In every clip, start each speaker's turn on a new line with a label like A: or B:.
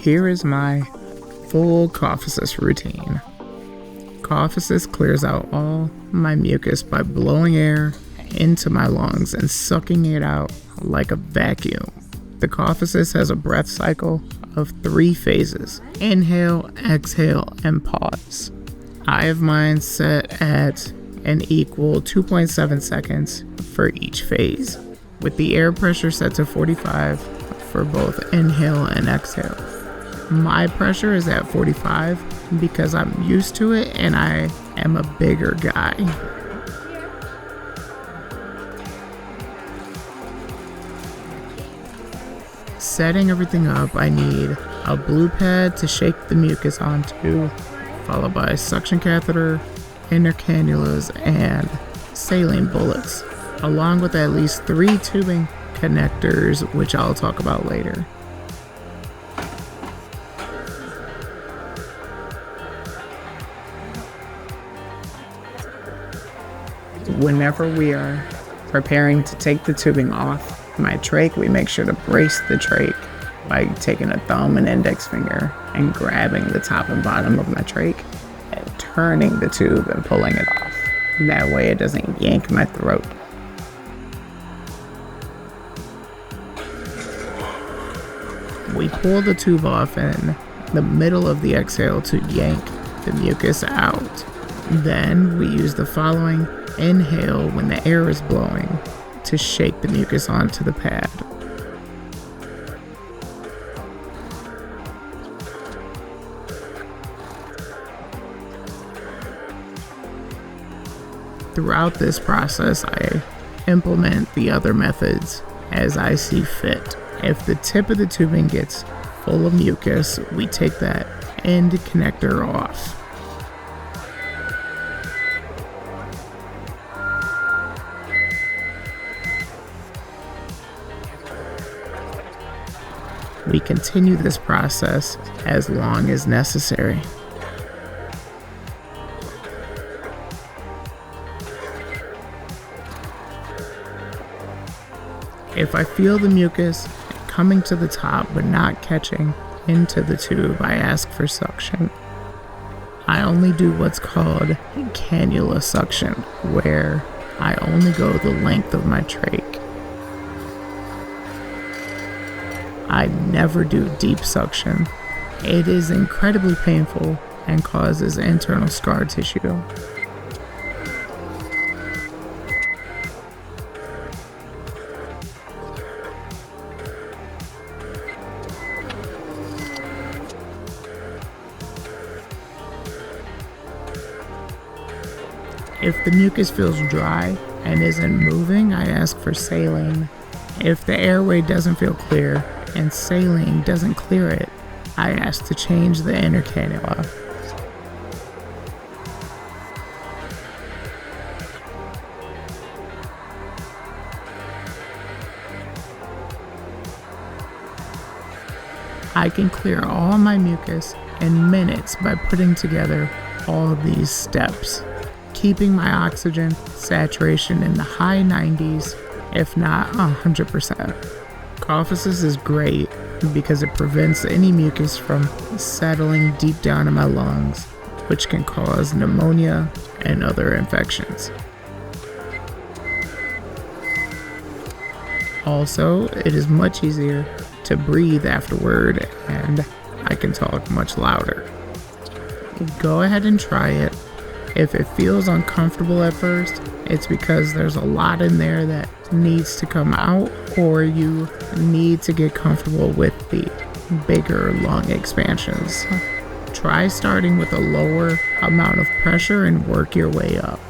A: Here is my full coughs routine. Coughs clears out all my mucus by blowing air into my lungs and sucking it out like a vacuum. The coughs has a breath cycle of 3 phases: inhale, exhale, and pause. I have mine set at an equal 2.7 seconds for each phase, with the air pressure set to 45 for both inhale and exhale. My pressure is at 45 because I'm used to it and I am a bigger guy. Setting everything up, I need a blue pad to shake the mucus onto, followed by a suction catheter, inner cannulas, and saline bullets, along with at least 3 tubing connectors, which I'll talk about later. Whenever we are preparing to take the tubing off my trach, we make sure to brace the trach by taking a thumb and index finger and grabbing the top and bottom of my trach and turning the tube and pulling it off. That way it doesn't yank my throat. We pull the tube off in the middle of the exhale to yank the mucus out. Then we use the following inhale when the air is blowing to shake the mucus onto the pad. Throughout this process, I implement the other methods as I see fit. If the tip of the tubing gets full of mucus, we take that end connector off. We continue this process as long as necessary. If I feel the mucus coming to the top but not catching into the tube, I ask for suction. I only do what's called cannula suction, where I only go the length of my trach. I never do deep suction. It is incredibly painful and causes internal scar tissue. If the mucus feels dry and isn't moving, I ask for saline. If the airway doesn't feel clear and saline doesn't clear it, I ask to change the inner cannula. I can clear all my mucus in minutes by putting together all of these steps, keeping my oxygen saturation in the high 90s, if not 100%. Coughs is great because it prevents any mucus from settling deep down in my lungs, which can cause pneumonia and other infections. Also, it is much easier to breathe afterward, and I can talk much louder. Go ahead and try it. If it feels uncomfortable at first, it's because there's a lot in there that needs to come out, or you need to get comfortable with the bigger lung expansions. Try starting with a lower amount of pressure and work your way up.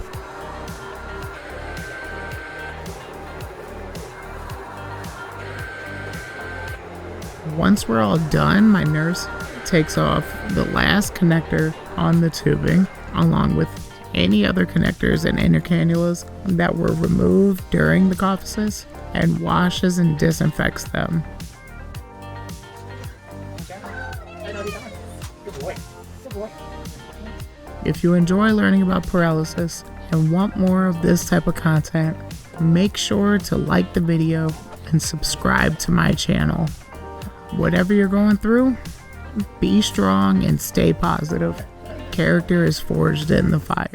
A: Once we're all done, my nurse takes off the last connector on the tubing, along with any other connectors and inner cannulas that were removed during the coughs, and washes and disinfects them. If you enjoy learning about paralysis and want more of this type of content, make sure to like the video and subscribe to my channel. Whatever you're going through, Be strong and stay positive. Character is forged in the fire.